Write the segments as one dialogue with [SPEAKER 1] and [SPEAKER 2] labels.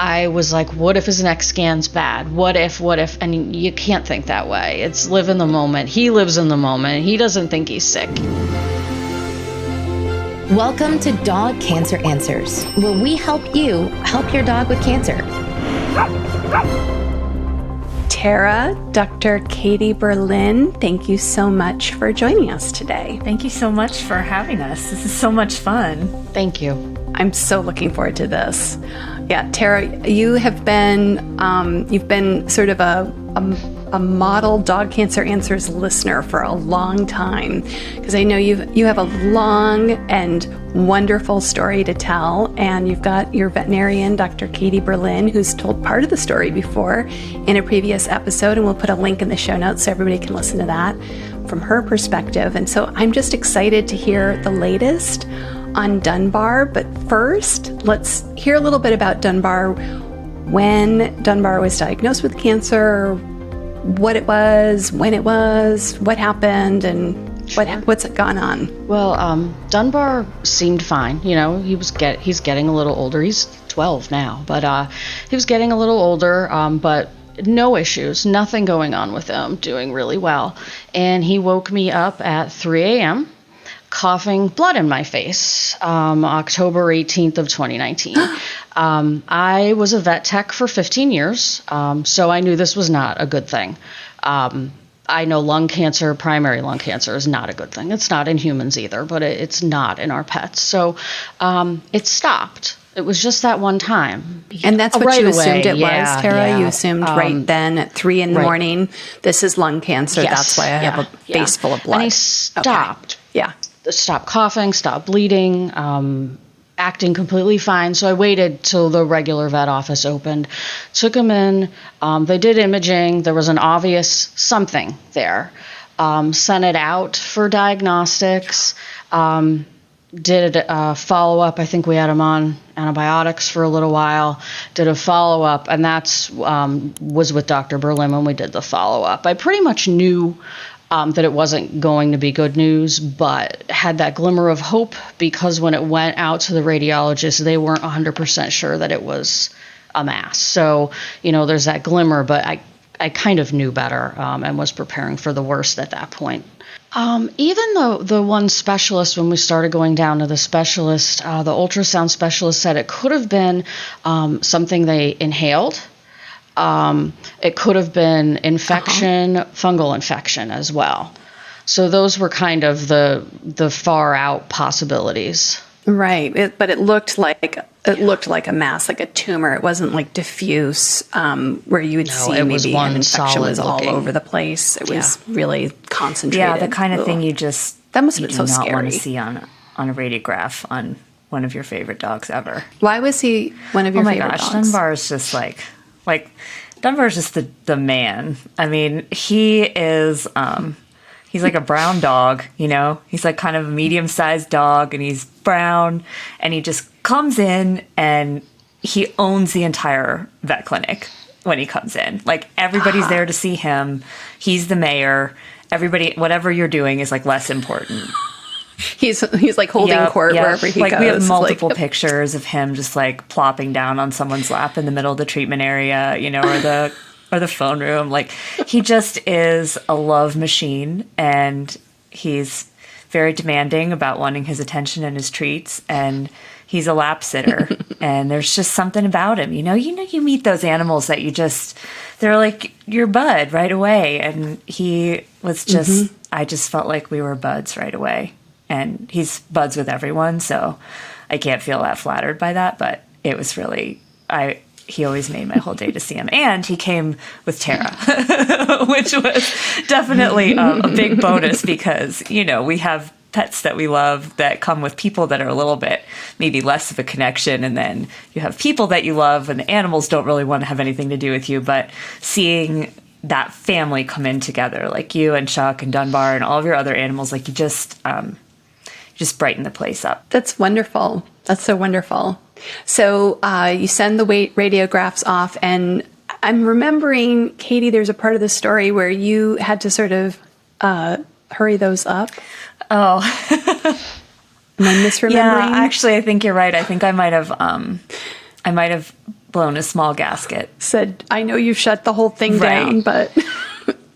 [SPEAKER 1] I was like, what if his next scan's bad? What if? And you can't think that way. It's live in the moment. He lives in the moment. He doesn't think he's sick.
[SPEAKER 2] Welcome to Dog Cancer Answers, where we help you help your dog with cancer.
[SPEAKER 3] Tara, Dr. Katie Berlin, thank you so much for joining us today.
[SPEAKER 4] Thank you so much for having us. This is so much fun.
[SPEAKER 1] Thank you.
[SPEAKER 3] I'm so looking forward to this. Yeah, Tara, you have been, you've been sort of a model Dog Cancer Answers listener for a long time, because I know you have a long and wonderful story to tell, and you've got your veterinarian, Dr. Katie Berlin, who's told part of the story before in a previous episode, and we'll put a link in the show notes so everybody can listen to that from her perspective. And so I'm just excited to hear the latest on Dunbar. But first, let's hear a little bit about Dunbar, when Dunbar was diagnosed with cancer, what it was, when it was, what happened, and what's gone on.
[SPEAKER 1] Well, Dunbar seemed fine. You know, he's getting a little older. He's 12 now, but he was getting a little older, but no issues, nothing going on with him, doing really well. And he woke me up at 3 a.m. coughing blood in my face, October 18th of 2019. I was a vet tech for 15 years, so I knew this was not a good thing. I know lung cancer, primary lung cancer, is not a good thing. It's not in humans either, but it's not in our pets. So it stopped. It was just that one time.
[SPEAKER 3] And that's what
[SPEAKER 1] right
[SPEAKER 3] you
[SPEAKER 1] away.
[SPEAKER 3] assumed it was, Tara?
[SPEAKER 1] Yeah.
[SPEAKER 3] You assumed right then at 3 in the morning, this is lung cancer.
[SPEAKER 1] Yes.
[SPEAKER 3] That's why I have a face full of blood.
[SPEAKER 1] And he stopped.
[SPEAKER 3] Okay. Yeah.
[SPEAKER 1] Stopped coughing, stopped bleeding, acting completely fine. So I waited till the regular vet office opened, took him in. They did imaging. There was an obvious something there. Sent it out for diagnostics. Did a follow-up. I think we had him on antibiotics for a little while. Did a follow-up, and that's was with Dr. Berlin when we did the follow-up. I pretty much knew that it wasn't going to be good news, but had that glimmer of hope, because when it went out to the radiologist, they weren't 100% sure that it was a mass. So, you know, there's that glimmer, but I kind of knew better and was preparing for the worst at that point. Even though the one specialist, when we started going down to the specialist, the ultrasound specialist said it could have been something they inhaled. It could have been infection, fungal infection as well. So those were kind of the far out possibilities.
[SPEAKER 3] Right, but it looked like a mass, like a tumor. It wasn't like diffuse, where you would see maybe an infection was all over the place. It was really concentrated.
[SPEAKER 4] Yeah, the kind of thing you
[SPEAKER 3] that must have been so
[SPEAKER 4] not
[SPEAKER 3] scary.
[SPEAKER 4] want to see on a radiograph on one of your favorite dogs ever.
[SPEAKER 3] Why was he one of your favorite dogs?
[SPEAKER 4] Dunbar is just like Dunbar is just the man. I mean, he is. He's like a brown dog, you know? He's like kind of a medium-sized dog, and he's brown, and he just comes in and he owns the entire vet clinic when he comes in. Like, everybody's there to see him. He's the mayor. Everybody, whatever you're doing is like less important.
[SPEAKER 3] He's like holding court wherever he goes.
[SPEAKER 4] Like, we have multiple pictures of him just like plopping down on someone's lap in the middle of the treatment area, you know, or the phone room. Like, he just is a love machine, and he's very demanding about wanting his attention and his treats, and he's a lap sitter. And there's just something about him, you know, you meet those animals that they're like your bud right away. And he was just, I just felt like we were buds right away. And he's buds with everyone, so I can't feel that flattered by that, but it was really, he always made my whole day to see him. And he came with Tara, which was definitely a big bonus, because, you know, we have pets that we love that come with people that are a little bit maybe less of a connection. And then you have people that you love, and the animals don't really want to have anything to do with you. But seeing that family come in together, like you and Chuck and Dunbar and all of your other animals, like you just brighten the place up.
[SPEAKER 3] That's wonderful. That's so wonderful. So you send the radiographs off, and I'm remembering, Katie, there's a part of the story where you had to sort of hurry those up.
[SPEAKER 4] Oh.
[SPEAKER 3] Am I misremembering?
[SPEAKER 4] Yeah, actually, I think you're right. I think I might have blown a small gasket.
[SPEAKER 3] Said, I know you've shut the whole thing
[SPEAKER 4] Right.
[SPEAKER 3] down, but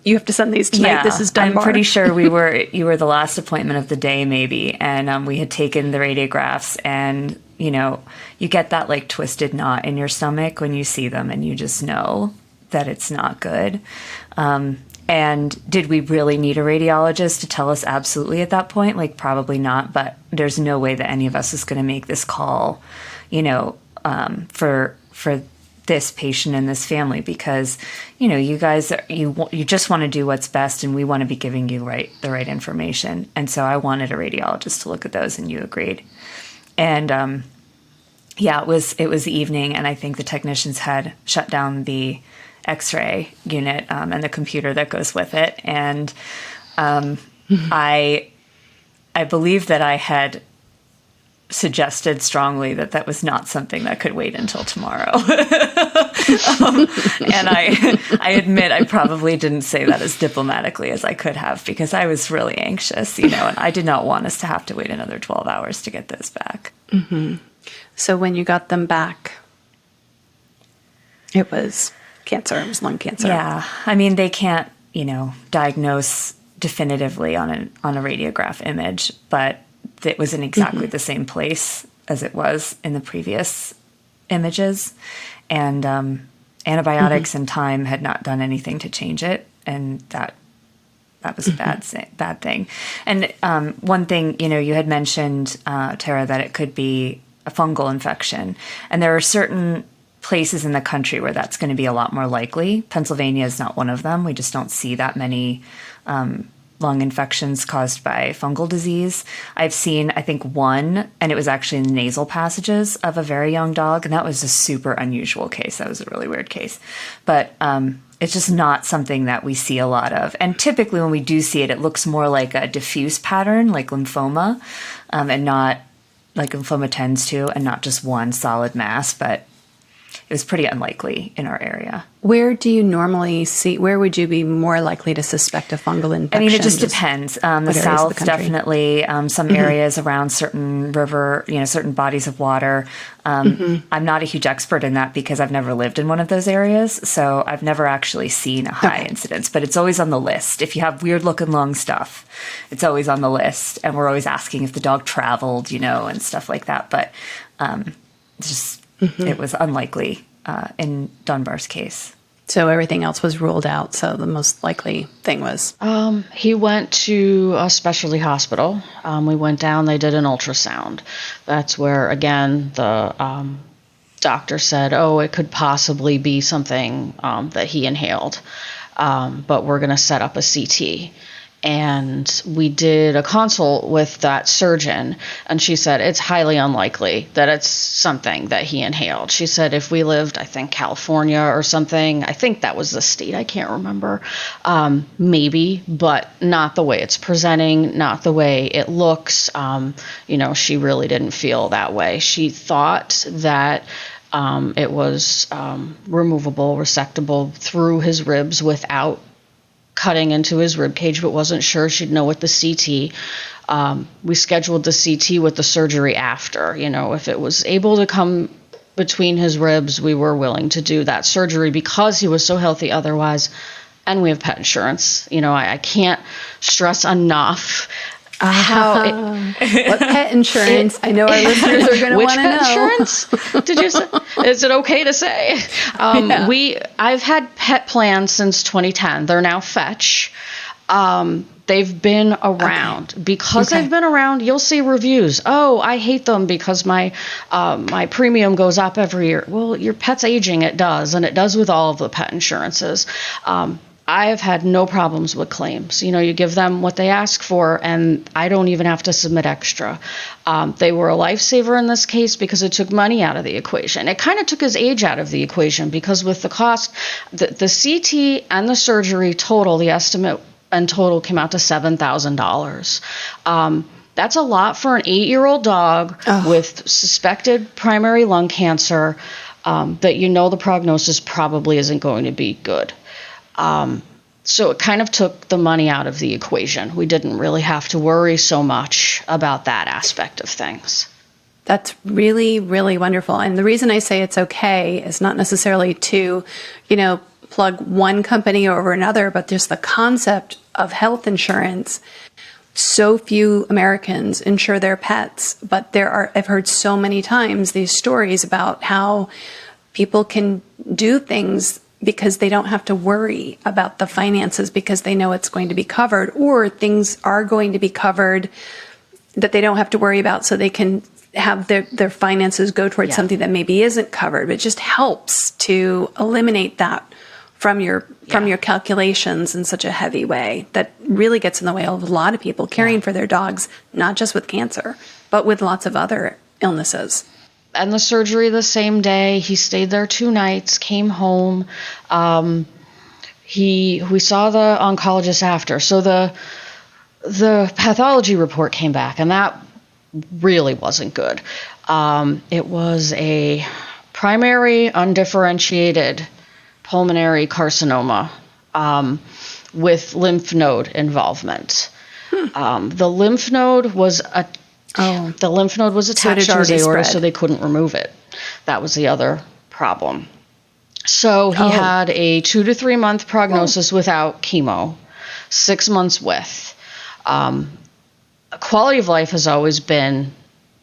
[SPEAKER 3] you have to send these tonight.
[SPEAKER 4] Yeah,
[SPEAKER 3] This is Dunbar.
[SPEAKER 4] I'm pretty sure you were the last appointment of the day, maybe, and we had taken the radiographs, and you get that like twisted knot in your stomach when you see them, and you just know that it's not good. And did we really need a radiologist to tell us absolutely at that point? Like, probably not, but there's no way that any of us is going to make this call, for this patient and this family, because, you guys, you just want to do what's best, and we want to be giving you the right information. And so I wanted a radiologist to look at those, and you agreed. And, it was evening, and I think the technicians had shut down the X-ray unit and the computer that goes with it. And I believe that I had suggested strongly that was not something that could wait until tomorrow. And I admit I probably didn't say that as diplomatically as I could have, because I was really anxious, and I did not want us to have to wait another 12 hours to get those back.
[SPEAKER 3] Mm-hmm. So when you got them back, it was cancer. It was lung cancer.
[SPEAKER 4] Yeah. I mean, they can't, diagnose definitively on a radiograph image, but it was in exactly the same place as it was in the previous images. And antibiotics and time had not done anything to change it. And that was a bad thing. And one thing, you had mentioned, Tara, that it could be a fungal infection. And there are certain places in the country where that's going to be a lot more likely. Pennsylvania is not one of them. We just don't see that many lung infections caused by fungal disease. I've seen, I think, one, and it was actually in the nasal passages of a very young dog, and that was a super unusual case. That was a really weird case. But it's just not something that we see a lot of. And typically when we do see it, it looks more like a diffuse pattern, like lymphoma, and not like lymphoma tends to, and not just one solid mass, but it was pretty unlikely in our area.
[SPEAKER 3] Where do you normally see, where would you be more likely to suspect a fungal infection?
[SPEAKER 4] I mean, it just depends. The South, definitely. Some areas around certain river, certain bodies of water. I'm not a huge expert in that because I've never lived in one of those areas. So I've never actually seen a high incidence, but it's always on the list. If you have weird looking lung stuff, it's always on the list. And we're always asking if the dog traveled, and stuff like that. But it was unlikely in Dunbar's case.
[SPEAKER 3] So everything else was ruled out. So the most likely thing was?
[SPEAKER 1] He went to a specialty hospital. We went down, they did an ultrasound. That's where, again, the doctor said, it could possibly be something that he inhaled. But we're going to set up a CT. And we did a consult with that surgeon, and she said it's highly unlikely that it's something that he inhaled. She said if we lived, I think, California or something, I think that was the state, I can't remember, maybe, but not the way it's presenting, not the way it looks. She really didn't feel that way. She thought that it was removable, resectable through his ribs without cutting into his rib cage, but wasn't sure. She'd know with the CT. We scheduled the CT with the surgery after. If it was able to come between his ribs, we were willing to do that surgery because he was so healthy otherwise. And we have pet insurance. I can't stress enough how
[SPEAKER 3] what pet insurance? I know our listeners are going to want to know.
[SPEAKER 1] Which pet insurance? Did you say? Is it okay to say? I've had pet plans since 2010. They're now Fetch. They've been around. Because they've been around, you'll see reviews. I hate them because my premium goes up every year. Well, your pet's aging, it does, and it does with all of the pet insurances. I have had no problems with claims. You give them what they ask for, and I don't even have to submit extra. They were a lifesaver in this case because it took money out of the equation. It kind of took his age out of the equation because with the cost, the CT and the surgery total, the estimate and total came out to $7,000. That's a lot for an 8-year-old dog with suspected primary lung cancer that the prognosis probably isn't going to be good. So it kind of took the money out of the equation. We didn't really have to worry so much about that aspect of things.
[SPEAKER 3] That's really, really wonderful. And the reason I say it's okay is not necessarily to, plug one company over another, but just the concept of health insurance. So few Americans insure their pets, but I've heard so many times these stories about how people can do things because they don't have to worry about the finances because they know it's going to be covered, or things are going to be covered that they don't have to worry about, so they can have their finances go towards something that maybe isn't covered. But it just helps to eliminate that from your calculations in such a heavy way that really gets in the way of a lot of people caring for their dogs, not just with cancer, but with lots of other illnesses.
[SPEAKER 1] And the surgery the same day. He stayed there 2 nights, came home. We saw the oncologist after. So the pathology report came back, and that really wasn't good. It was a primary undifferentiated pulmonary carcinoma with lymph node involvement. The lymph node was attached to his aorta, so they couldn't remove it. That was the other problem. So he had a 2 to 3 month prognosis without chemo, 6 months with. Quality of life has always been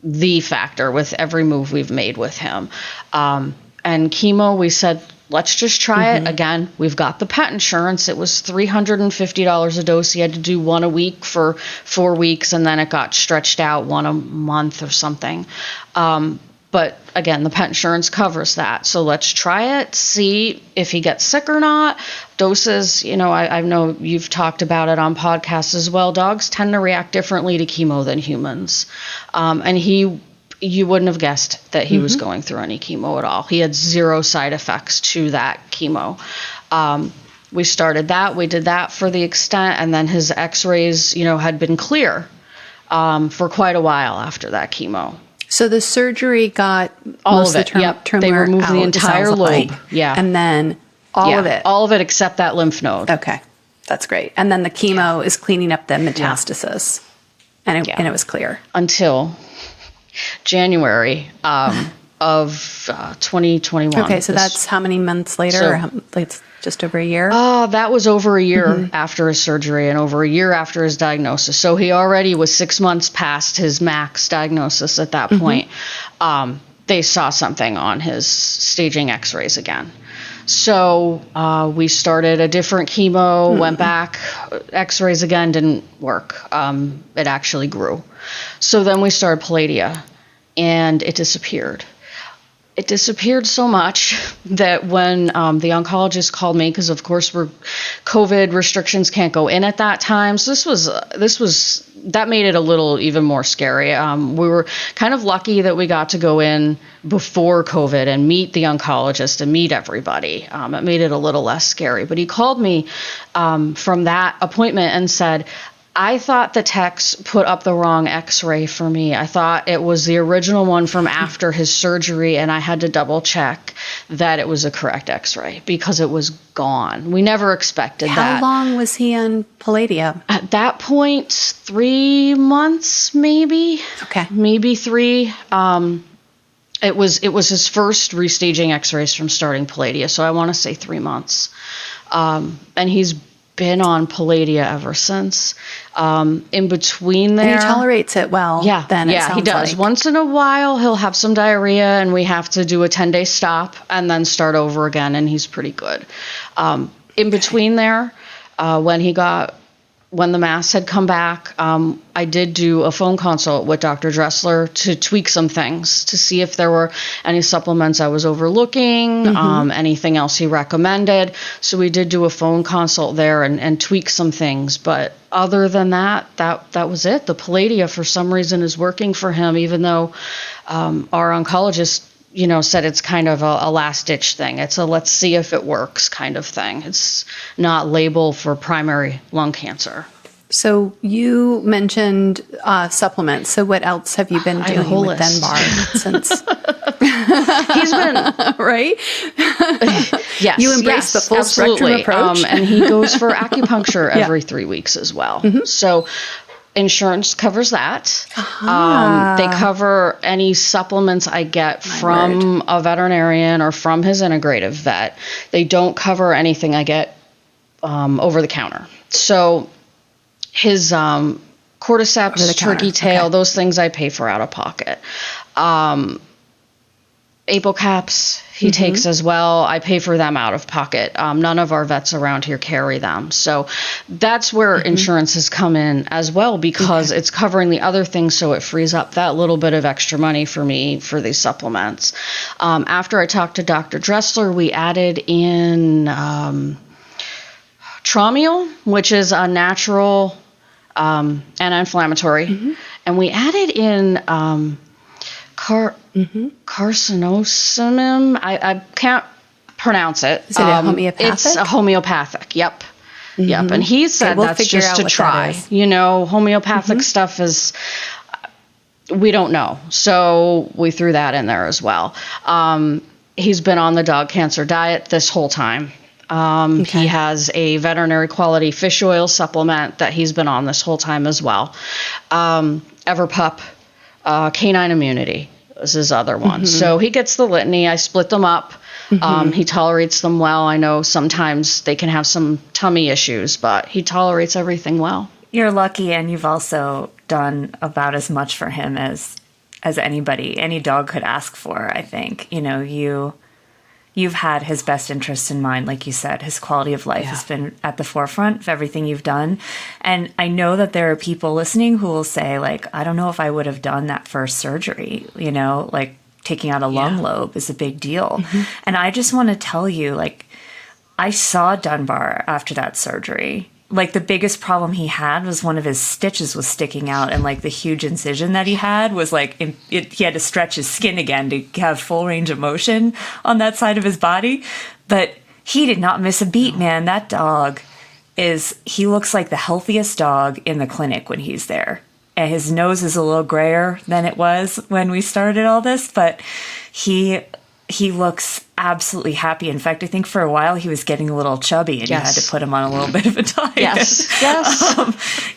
[SPEAKER 1] the factor with every move we've made with him. And chemo, we said, let's just try it. Again, we've got the pet insurance. It was $350 a dose. He had to do 1 a week for 4 weeks, and then it got stretched out 1 a month or something. But again, the pet insurance covers that. So let's try it, see if he gets sick or not. Doses, I know you've talked about it on podcasts as well. Dogs tend to react differently to chemo than humans. And you wouldn't have guessed that he was going through any chemo at all. He had 0 side effects to that chemo. We started that. We did that for the extent, and then his x-rays, had been clear for quite a while after that chemo.
[SPEAKER 3] So the surgery got
[SPEAKER 1] all
[SPEAKER 3] most
[SPEAKER 1] of it.
[SPEAKER 3] tumor
[SPEAKER 1] They removed
[SPEAKER 3] out,
[SPEAKER 1] the entire lobe.
[SPEAKER 3] And then all of it.
[SPEAKER 1] All of it except that lymph node.
[SPEAKER 3] Okay. That's great. And then the chemo is cleaning up the metastasis. And it was clear.
[SPEAKER 1] Until January of 2021.
[SPEAKER 3] Okay, so that's how many months later? It's just over a year?
[SPEAKER 1] That was over a year after his surgery and over a year after his diagnosis. So he already was 6 months past his max diagnosis at that point. They saw something on his staging x-rays again. So we started a different chemo, went back, x-rays again, didn't work. It actually grew. So then we started Palladia, and it disappeared. It disappeared so much that when the oncologist called me, because of course COVID restrictions can't go in at that time. So that made it a little even more scary. We were kind of lucky that we got to go in before COVID and meet the oncologist and meet everybody. It made it a little less scary. But he called me from that appointment and said, I thought the techs put up the wrong x-ray for me. I thought it was the original one from after his surgery, and I had to double check that it was a correct x-ray because it was gone. We never expected that.
[SPEAKER 3] How long was he on Palladia?
[SPEAKER 1] At that point, 3 months, maybe.
[SPEAKER 3] Okay.
[SPEAKER 1] Maybe 3. It was his first restaging x-rays from starting Palladia, so I want to say 3 months. And he's been on Palladia ever since. In between there,
[SPEAKER 3] and he tolerates it well.
[SPEAKER 1] Yeah,
[SPEAKER 3] then
[SPEAKER 1] he does. Once in a while, he'll have some diarrhea, and we have to do a 10-day stop and then start over again. And he's pretty good. In between there, when the mass had come back, I did do a phone consult with Dr. Dressler to tweak some things to see if there were any supplements I was overlooking, anything else he recommended. So we did do a phone consult there and tweak some things. But other than that was it. The Palladia, for some reason, is working for him, even though our oncologist said it's kind of a last-ditch thing. It's a let's see if it works kind of thing. It's not labeled for primary lung cancer.
[SPEAKER 3] So you mentioned supplements. So what else have you been doing with Dunbar since?
[SPEAKER 1] He's been
[SPEAKER 3] right.
[SPEAKER 1] Yes,
[SPEAKER 3] you embrace the full spectrum approach,
[SPEAKER 1] and he goes for acupuncture every 3 weeks as well. So insurance covers that. They cover any supplements I get from a veterinarian or from his integrative vet. They don't cover anything I get over the counter. So his cordyceps, turkey tail, those things I pay for out of pocket. Apocaps he takes as well. I pay for them out of pocket. None of our vets around here carry them. So that's where insurance has come in as well, because it's covering the other things, so it frees up that little bit of extra money for me for these supplements. After I talked to Dr. Dressler, we added in Tramiel, which is a natural anti-inflammatory, and we added in Carcinoma. I can't pronounce it.
[SPEAKER 3] Is it a homeopathic?
[SPEAKER 1] It's a homeopathic. Yep. And he said
[SPEAKER 3] we'll
[SPEAKER 1] that's
[SPEAKER 3] figure
[SPEAKER 1] just
[SPEAKER 3] out
[SPEAKER 1] to
[SPEAKER 3] what
[SPEAKER 1] try.
[SPEAKER 3] that is.
[SPEAKER 1] You know, homeopathic stuff is, we don't know. So we threw that in there as well. He's been on the dog cancer diet this whole time. He has a veterinary quality fish oil supplement that he's been on this whole time as well. Everpup, canine immunity is his other one. So he gets the litany. I split them up. He tolerates them well. I know sometimes they can have some tummy issues, but he tolerates everything well.
[SPEAKER 4] You're lucky, and you've also done about as much for him as any dog could ask for, I think. You know, you've had his best interests in mind. Like you said, his quality of life has been at the forefront of everything you've done. And I know that there are people listening who will say, like, I don't know if I would have done that first surgery, you know, like taking out a lung lobe is a big deal. And I just want to tell you, like, I saw Dunbar after that surgery. Like, the biggest problem he had was one of his stitches was sticking out, and like the huge incision that he had was like he had to stretch his skin again to have full range of motion on that side of his body. But he did not miss a beat, man. That dog he looks like the healthiest dog in the clinic when he's there. And his nose is a little grayer than it was when we started all this, but he looks absolutely happy. In fact, I think for a while he was getting a little chubby, and you had to put him on a little bit of a diet.
[SPEAKER 1] Yes.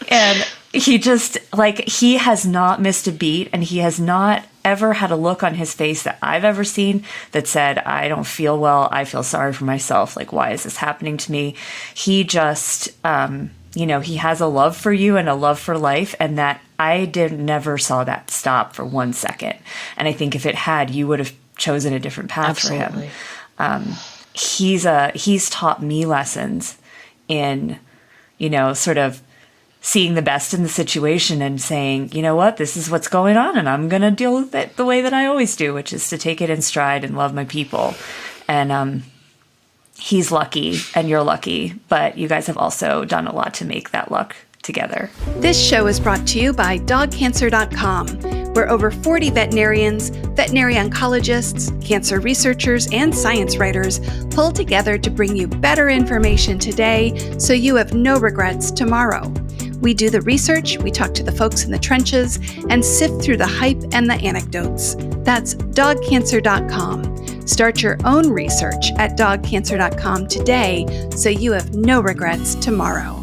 [SPEAKER 4] And he just, like, he has not missed a beat, and he has not ever had a look on his face that I've ever seen that said, I don't feel well, I feel sorry for myself, like, why is this happening to me? He just, you know, he has a love for you and a love for life, and that I never saw that stop for 1 second. And I think if it had, you would have chosen a different path for him. He's taught me lessons in, you know, sort of seeing the best in the situation and saying, you know what, this is what's going on, and I'm going to deal with it the way that I always do, which is to take it in stride and love my people. And he's lucky, and you're lucky, but you guys have also done a lot to make that luck together.
[SPEAKER 3] This show is brought to you by dogcancer.com, where over 40 veterinarians, veterinary oncologists, cancer researchers, and science writers pull together to bring you better information today so you have no regrets tomorrow. We do the research, we talk to the folks in the trenches, and sift through the hype and the anecdotes. That's dogcancer.com. Start your own research at dogcancer.com today so you have no regrets tomorrow.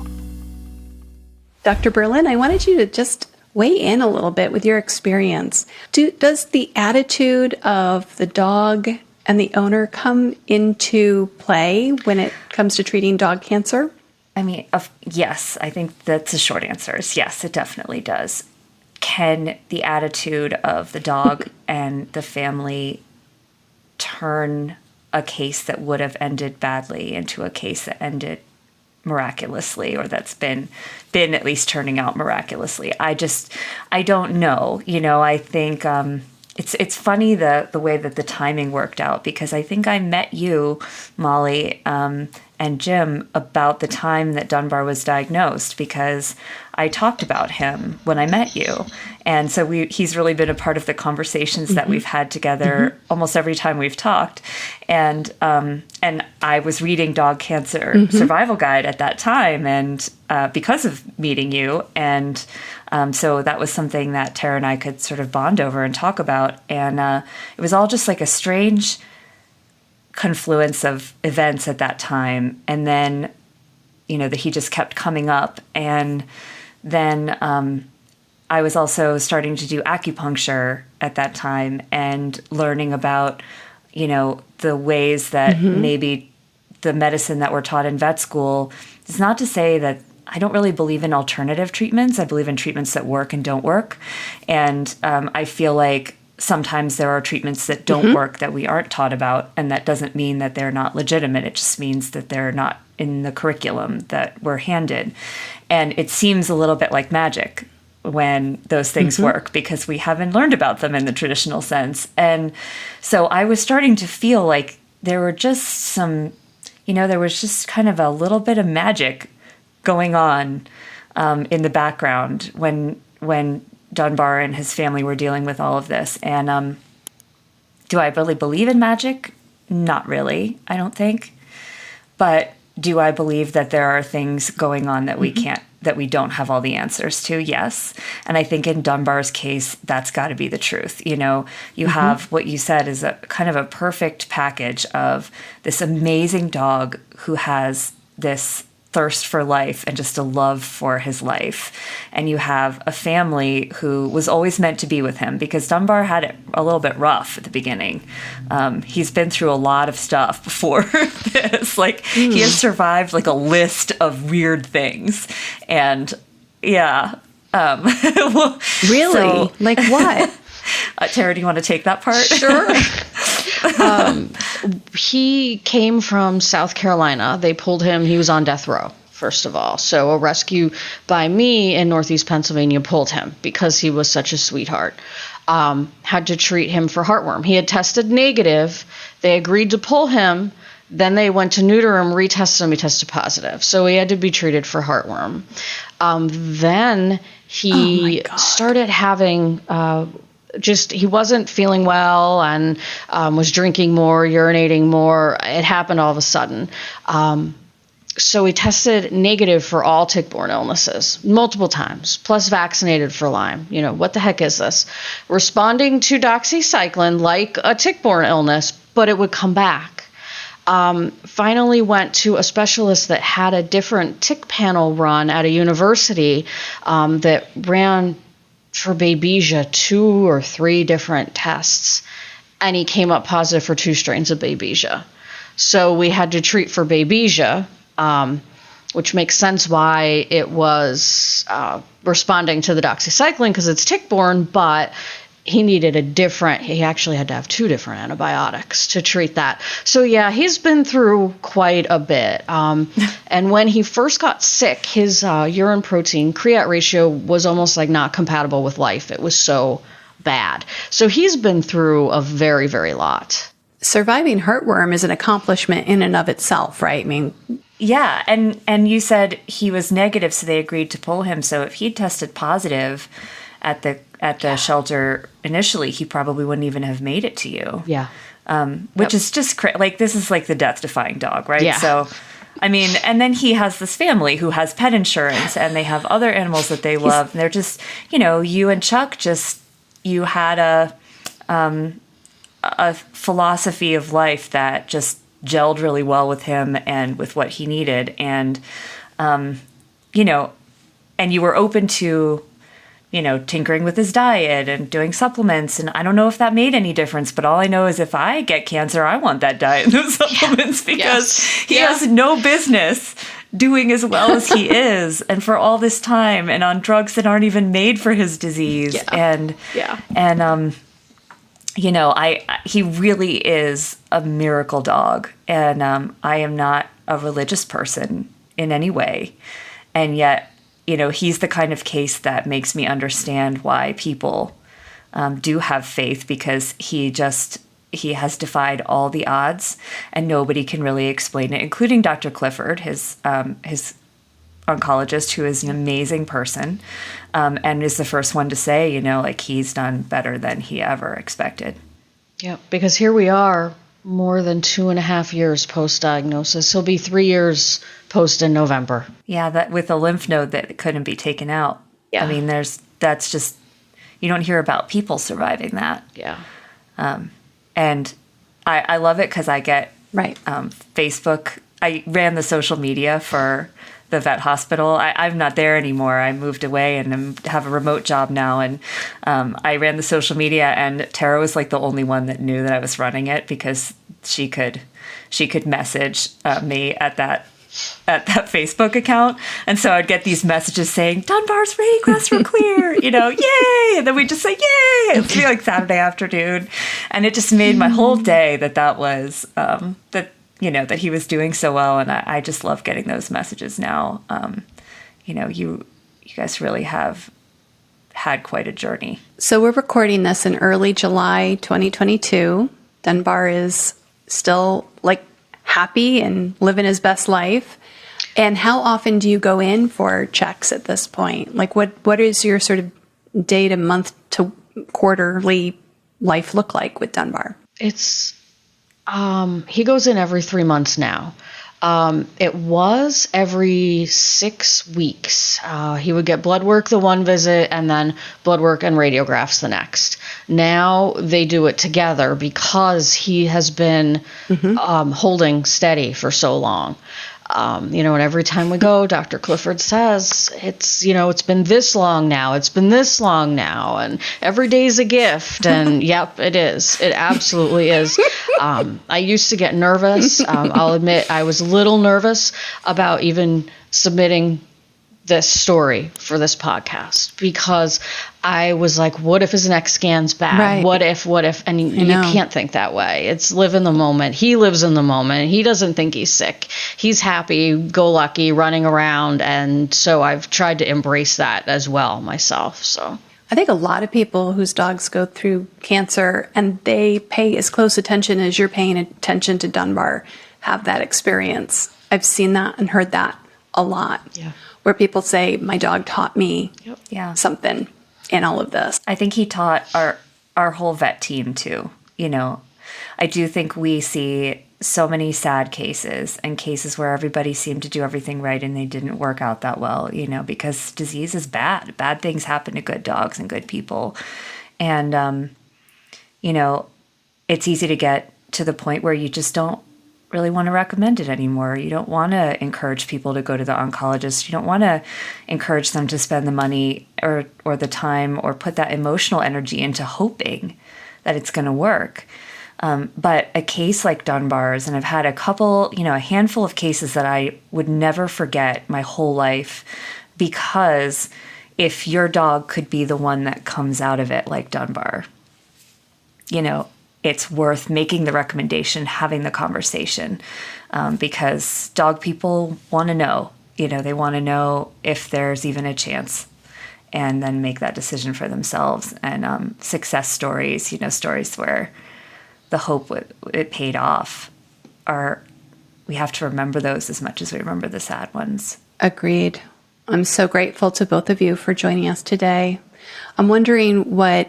[SPEAKER 3] Dr. Berlin, I wanted you to just weigh in a little bit with your experience. Does the attitude of the dog and the owner come into play when it comes to treating dog cancer?
[SPEAKER 4] I mean, yes, I think that's the short answer is yes, it definitely does. Can the attitude of the dog and the family turn a case that would have ended badly into a case that ended miraculously, or that's been at least turning out miraculously? I don't know. You know, I think it's funny the way that the timing worked out, because I think I met you, Molly, and Jim about the time that Dunbar was diagnosed, because I talked about him when I met you. And so he's really been a part of the conversations that we've had together almost every time we've talked. And I was reading Dog Cancer Survival Guide at that time, and because of meeting you. And so that was something that Tara and I could sort of bond over and talk about. And it was all just like a strange confluence of events at that time. And then, you know, that he just kept coming up. And then I was also starting to do acupuncture at that time and learning about, the ways that maybe the medicine that we're taught in vet school. It's not to say that I don't really believe in alternative treatments. I believe in treatments that work and don't work. And I feel like sometimes there are treatments that don't work that we aren't taught about. And that doesn't mean that they're not legitimate. It just means that they're not in the curriculum that we're handed. And it seems a little bit like magic when those things work, because we haven't learned about them in the traditional sense. And so I was starting to feel like there were just some, there was just kind of a little bit of magic going on in the background when Dunbar and his family were dealing with all of this. And do I really believe in magic? Not really, I don't think. But do I believe that there are things going on that we don't have all the answers to? Yes. And I think in Dunbar's case, that's got to be the truth. You have what you said is a kind of a perfect package of this amazing dog who has this thirst for life and just a love for his life. And you have a family who was always meant to be with him, because Dunbar had it a little bit rough at the beginning. He's been through a lot of stuff before this. He has survived a list of weird things. And yeah. Well,
[SPEAKER 3] really?
[SPEAKER 4] So,
[SPEAKER 3] like what?
[SPEAKER 4] Tara, do you want to take that part?
[SPEAKER 1] Sure. He came from South Carolina. They pulled him. He was on death row, first of all. So a rescue by me in Northeast Pennsylvania pulled him because he was such a sweetheart. Had to treat him for heartworm. He had tested negative. They agreed to pull him. Then they went to neuter him, retested him. He tested positive. So he had to be treated for heartworm. Then he started having... he wasn't feeling well and was drinking more, urinating more. It happened all of a sudden. So he tested negative for all tick-borne illnesses multiple times, plus vaccinated for Lyme. What the heck is this? Responding to doxycycline like a tick-borne illness, but it would come back. Finally went to a specialist that had a different tick panel run at a university that ran for Babesia 2 or 3 different tests, and he came up positive for 2 strains of Babesia. So we had to treat for Babesia, which makes sense why it was responding to the doxycycline, because it's tick-borne, but he actually had to have 2 different antibiotics to treat that. So yeah, he's been through quite a bit. And when he first got sick, his urine protein creat ratio was almost not compatible with life. It was so bad. So he's been through a very, very lot.
[SPEAKER 3] Surviving heartworm is an accomplishment in and of itself, right? I mean,
[SPEAKER 4] yeah. And you said he was negative, so they agreed to pull him. So if he tested positive at the shelter initially, he probably wouldn't even have made it to you.
[SPEAKER 1] Yeah.
[SPEAKER 4] Which is just this is the death-defying dog, right?
[SPEAKER 1] Yeah.
[SPEAKER 4] So, and then he has this family who has pet insurance, and they have other animals that they love. And they're just, you and Chuck you had a philosophy of life that just gelled really well with him and with what he needed. And, and you were open to, tinkering with his diet and doing supplements. And I don't know if that made any difference, but all I know is if I get cancer, I want that diet and those supplements, because he has no business doing as well as he is, and for all this time, and on drugs that aren't even made for his disease. He really is a miracle dog. And I am not a religious person in any way. And yet, he's the kind of case that makes me understand why people do have faith, because he has defied all the odds, and nobody can really explain it, including Dr. Clifford, his oncologist, who is an amazing person, and is the first one to say, he's done better than he ever expected.
[SPEAKER 1] Yeah, because here we are, more than 2.5 years post-diagnosis. He'll be 3 years post in November.
[SPEAKER 4] Yeah, that with a lymph node that couldn't be taken out.
[SPEAKER 1] Yeah.
[SPEAKER 4] That's just, you don't hear about people surviving that.
[SPEAKER 1] Yeah.
[SPEAKER 4] And I love it because I get
[SPEAKER 3] right.
[SPEAKER 4] Facebook. I ran the social media for the vet hospital. I'm not there anymore. I moved away and have a remote job now. And I ran the social media, and Tara was like the only one that knew that I was running it, because she could message me at that Facebook account. And so I'd get these messages saying, Dunbar's regress were clear, yay. And then we'd just say, yay. It'd be like Saturday afternoon. And it just made my whole day that was, that he was doing so well. And I just love getting those messages now. You guys really have had quite a journey.
[SPEAKER 3] So we're recording this in early July 2022. Dunbar is still like happy and living his best life. And how often do you go in for checks at this point? Like what is your sort of day to month to quarterly life look like with Dunbar?
[SPEAKER 1] It's, he goes in every 3 months now. It was every 6 weeks. He would get blood work the one visit, and then blood work and radiographs the next. Now they do it together because he has been holding steady for so long. And every time we go, Dr. Clifford says, it's been this long now. It's been this long now. And every day's a gift. And yep, it is. It absolutely is. I used to get nervous. I'll admit I was a little nervous about even submitting this story for this podcast, because I was like, what if his next scan's bad?
[SPEAKER 3] Right.
[SPEAKER 1] What if, and you can't think that way. It's live in the moment. He lives in the moment. He doesn't think he's sick. He's happy, go lucky, running around. And so I've tried to embrace that as well myself. So
[SPEAKER 3] I think a lot of people whose dogs go through cancer and they pay as close attention as you're paying attention to Dunbar have that experience. I've seen that and heard that a lot.
[SPEAKER 1] Yeah.
[SPEAKER 3] Where people say, my dog taught me something in all of this.
[SPEAKER 4] I think he taught our whole vet team too. I do think we see so many sad cases and cases where everybody seemed to do everything right and they didn't work out that well, because disease is bad. Bad things happen to good dogs and good people. And, it's easy to get to the point where you just don't really want to recommend it anymore. You don't want to encourage people to go to the oncologist. You don't want to encourage them to spend the money or the time or put that emotional energy into hoping that it's going to work. But a case like Dunbar's, and I've had a handful of cases that I would never forget my whole life, because if your dog could be the one that comes out of it like Dunbar, it's worth making the recommendation, having the conversation, because dog people want to know. They want to know if there's even a chance, and then make that decision for themselves. And success stories, stories where the hope it paid off, we have to remember those as much as we remember the sad ones.
[SPEAKER 3] Agreed. I'm so grateful to both of you for joining us today. I'm wondering what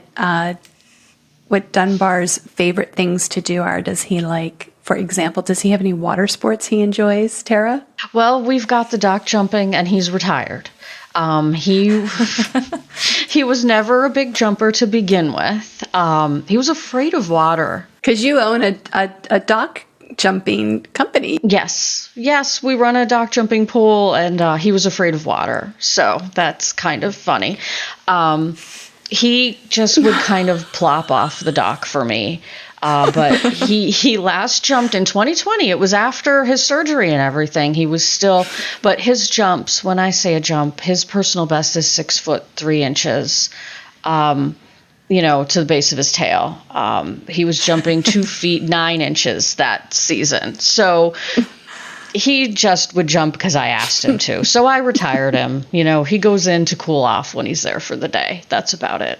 [SPEAKER 3] Dunbar's favorite things to do are. Does he for example, does he have any water sports he enjoys, Tara?
[SPEAKER 1] Well, we've got the dock jumping, and he's retired. He was never a big jumper to begin with. He was afraid of water.
[SPEAKER 3] Because you own a dock jumping company.
[SPEAKER 1] Yes, we run a dock jumping pool, and he was afraid of water. So that's kind of funny. He just would kind of plop off the dock for me. But he last jumped in 2020. It was after his surgery and everything. He was still, but his jumps, when I say a jump, his personal best is 6'3" to the base of his tail. He was jumping 2 feet 9 inches that season. So he just would jump because I asked him to. So I retired him. He goes in to cool off when he's there for the day. That's about it.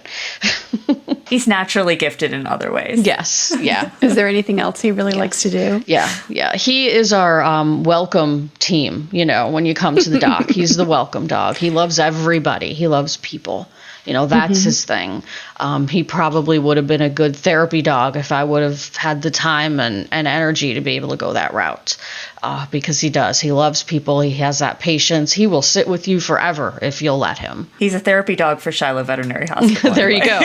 [SPEAKER 4] He's naturally gifted in other ways.
[SPEAKER 1] Yes. Yeah.
[SPEAKER 3] Is there anything else he really likes to do?
[SPEAKER 1] Yeah. He is our welcome team. When you come to the dock, he's the welcome dog. He loves everybody. He loves people. That's his thing. He probably would have been a good therapy dog if I would have had the time and energy to be able to go that route. Because he does. He loves people. He has that patience. He will sit with you forever if you'll let him.
[SPEAKER 4] He's a therapy dog for Shiloh Veterinary Hospital.
[SPEAKER 1] There you go.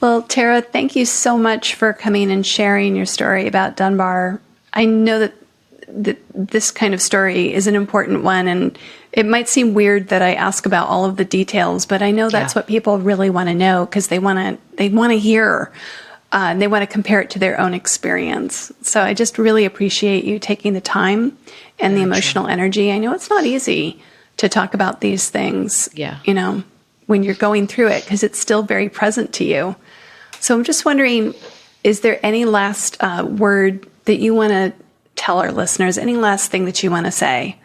[SPEAKER 3] Well, Tara, thank you so much for coming and sharing your story about Dunbar. I know that this kind of story is an important one, and it might seem weird that I ask about all of the details, but I know that's what people really want to know, because they want to hear, and they want to compare it to their own experience. So I just really appreciate you taking the time and the emotional energy. I know it's not easy to talk about these things, when you're going through it, because it's still very present to you. So I'm just wondering, is there any last word that you want to tell our listeners? Any last thing that you want to say?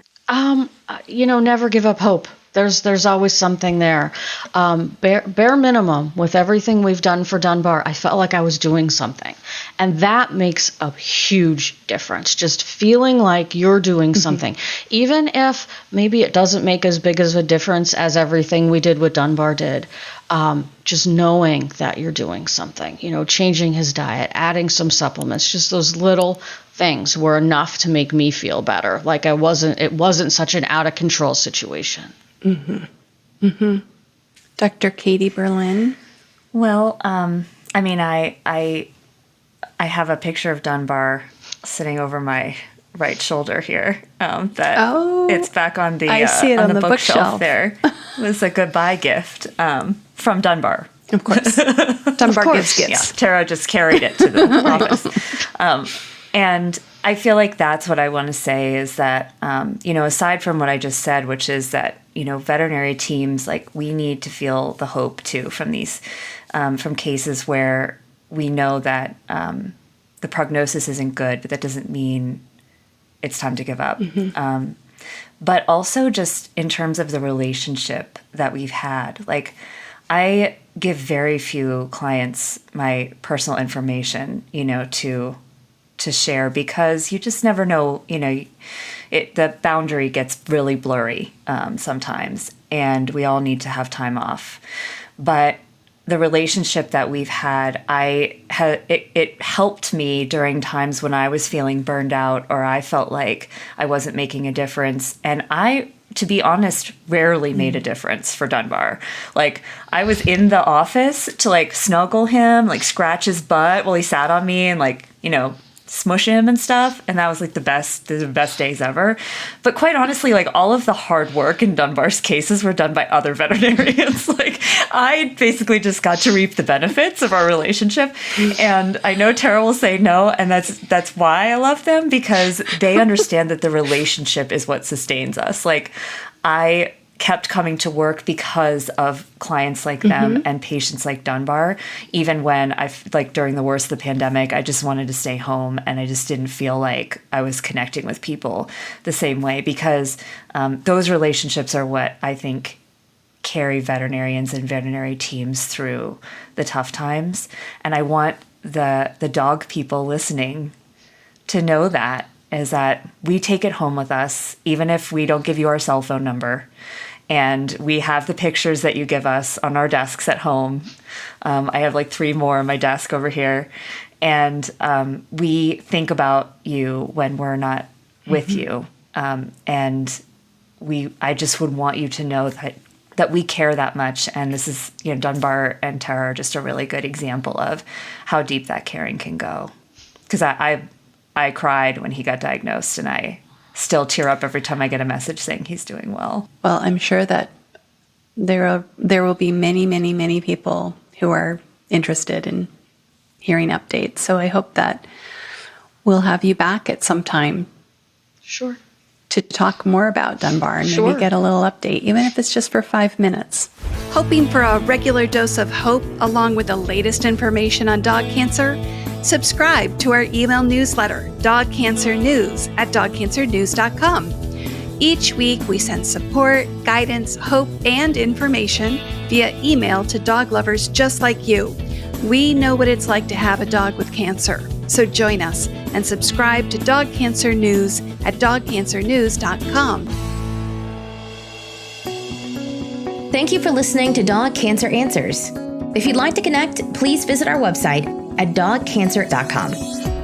[SPEAKER 1] Never give up hope. There's always something there. Bare minimum, with everything we've done for Dunbar, I felt like I was doing something. And that makes a huge difference. Just feeling like you're doing something. Even if maybe it doesn't make as big as a difference as everything we did with Dunbar did. Just knowing that you're doing something, changing his diet, adding some supplements, just those little things were enough to make me feel better. Like it wasn't such an out of control situation.
[SPEAKER 3] Dr. Katie Berlin.
[SPEAKER 4] Well, I have a picture of Dunbar sitting over my right shoulder here. It's back on the
[SPEAKER 3] I see it on the bookshelf
[SPEAKER 4] there. It was a goodbye gift from Dunbar.
[SPEAKER 3] Of course. Dunbar gives gifts.
[SPEAKER 4] Yeah, Tara just carried it to the office. And I feel like that's what I want to say is that, aside from what I just said, which is that, veterinary teams, like, we need to feel the hope too from these, from cases where we know that the prognosis isn't good, but that doesn't mean it's time to give up. But also just in terms of the relationship that we've had, like, I give very few clients my personal information, to share, because you just never know, the boundary gets really blurry sometimes, and we all need to have time off. But the relationship that we've had, it helped me during times when I was feeling burned out or I felt like I wasn't making a difference. And I, to be honest, rarely made a difference for Dunbar. Like, I was in the office to, like, snuggle him, like, scratch his butt while he sat on me and, like, smush him and stuff, and that was like the best days ever. But quite honestly, like, all of the hard work in Dunbar's cases were done by other veterinarians. Like, I basically just got to reap the benefits of our relationship. And I know Tara will say no, and that's why I love them, because they understand that the relationship is what sustains us. Like, I kept coming to work because of clients like them and patients like Dunbar, even when during the worst of the pandemic, I just wanted to stay home and I just didn't feel like I was connecting with people the same way, because those relationships are what I think carry veterinarians and veterinary teams through the tough times. And I want the dog people listening to know that we take it home with us, even if we don't give you our cell phone number. And we have the pictures that you give us on our desks at home. I have like 3 more on my desk over here. And we think about you when we're not with you. And I just would want you to know that we care that much. And this is, Dunbar and Tara are just a really good example of how deep that caring can go. Because I cried when he got diagnosed, and I still tear up every time I get a message saying he's doing well.
[SPEAKER 3] Well, I'm sure that there will be many, many, many people who are interested in hearing updates. So I hope that we'll have you back at some time.
[SPEAKER 1] Sure.
[SPEAKER 3] To talk more about Dunbar and maybe get a little update, even if it's just for 5 minutes. Hoping for a regular dose of hope along with the latest information on dog cancer? Subscribe to our email newsletter, Dog Cancer News, at dogcancernews.com. Each week, we send support, guidance, hope, and information via email to dog lovers just like you. We know what it's like to have a dog with cancer. So join us and subscribe to Dog Cancer News at dogcancernews.com.
[SPEAKER 2] Thank you for listening to Dog Cancer Answers. If you'd like to connect, please visit our website at dogcancer.com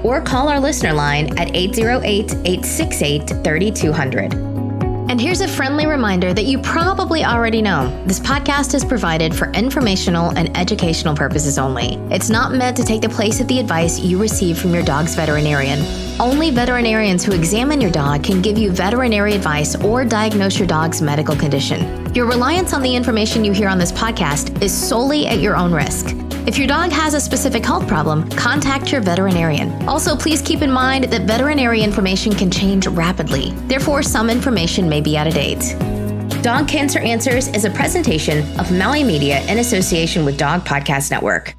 [SPEAKER 2] or call our listener line at 808-868-3200. And here's a friendly reminder that you probably already know. This podcast is provided for informational and educational purposes only. It's not meant to take the place of the advice you receive from your dog's veterinarian. Only veterinarians who examine your dog can give you veterinary advice or diagnose your dog's medical condition. Your reliance on the information you hear on this podcast is solely at your own risk. If your dog has a specific health problem, contact your veterinarian. Also, please keep in mind that veterinary information can change rapidly. Therefore, some information may be out of date. Dog Cancer Answers is a presentation of Maui Media in association with Dog Podcast Network.